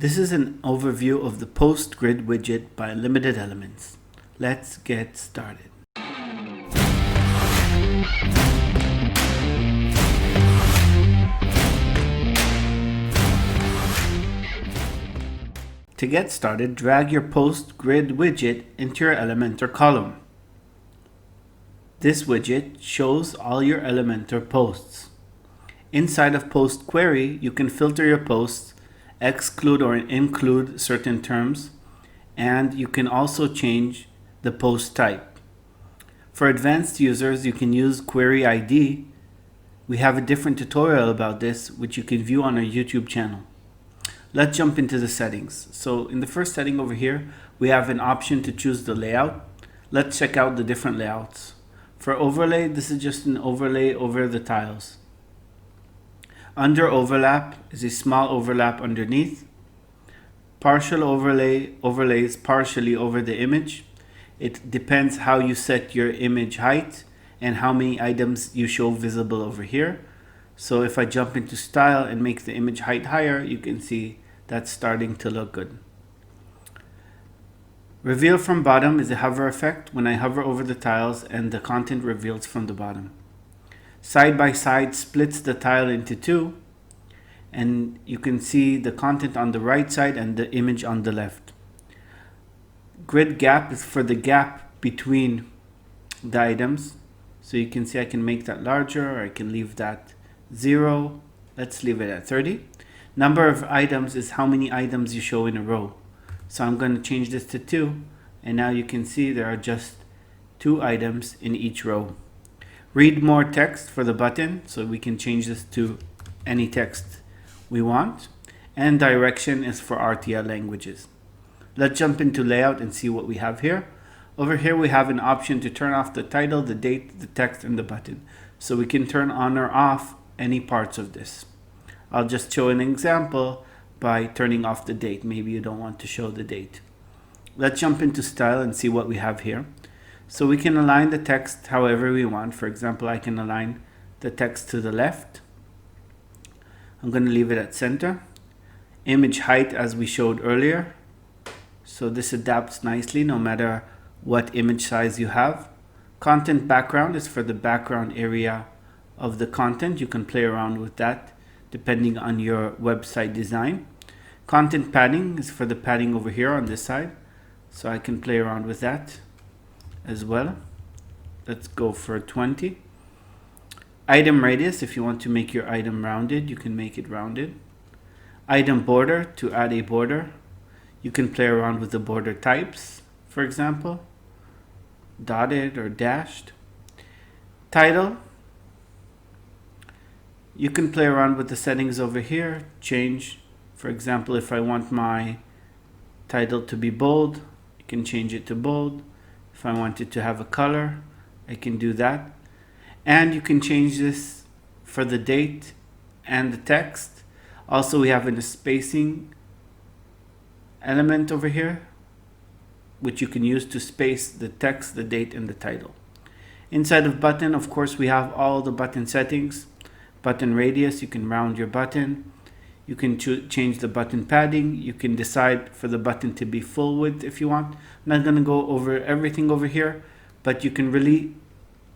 This is an overview of the Post Grid widget by Limited Elements. Let's get started. To get started, drag your Post Grid widget into your Elementor column. This widget shows all your Elementor posts. Inside of Post Query, you can filter your posts, exclude or include certain terms, and you can also change the post type. For advanced users, you can use Query ID. We have a different tutorial about this, which you can view on our YouTube channel. Let's jump into the settings. So in the first setting over here, we have an option to choose the layout. Let's check out the different layouts. For overlay, this is just an overlay over the tiles. Under overlap is a small overlap underneath. Partial overlay overlays partially over the image. It depends how you set your image height and how many items you show visible over here. So if I jump into style and make the image height higher, you can see that's starting to look good. Reveal from bottom is a hover effect when I hover over the tiles and the content reveals from the bottom. Side by side splits the tile into two, and you can see the content on the right side and the image on the left. Grid gap is for the gap between the items. So you can see I can make that larger, or I can leave that 0. Let's leave it at 30. Number of items is how many items you show in a row. So I'm going to change this to 2, and now you can see there are just 2 items in each row. Read more text for the button, so we can change this to any text we want. And direction is for RTL languages. Let's jump into layout and see what we have here. Over here we have an option to turn off the title, the date, the text, and the button. So we can turn on or off any parts of this. I'll just show an example by turning off the date. Maybe you don't want to show the date. Let's jump into style and see what we have here. So we can align the text however we want. For example, I can align the text to the left. I'm going to leave it at center. Image height as we showed earlier. So this adapts nicely no matter what image size you have. Content background is for the background area of the content. You can play around with that depending on your website design. Content padding is for the padding over here on this side. So I can play around with that as well. Let's go for 20. Item radius, if you want to make your item rounded, you can make it rounded. Item border, to add a border. You can play around with the border types, for example, dotted or dashed. Title, you can play around with the settings over here, change. For example, if I want my title to be bold, I can change it to bold. If I want it to have a color, I can do that. And you can change this for the date and the text. Also, we have a spacing element over here, which you can use to space the text, the date, and the title. Inside of button, of course, we have all the button settings. Button radius, you can round your button. You can change the button padding. You can decide for the button to be full width if you want. I'm not going to go over everything over here, but you can really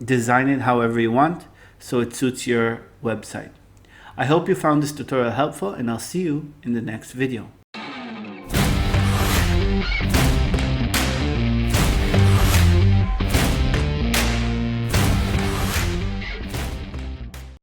design it however you want so it suits your website. I hope you found this tutorial helpful, and I'll see you in the next video.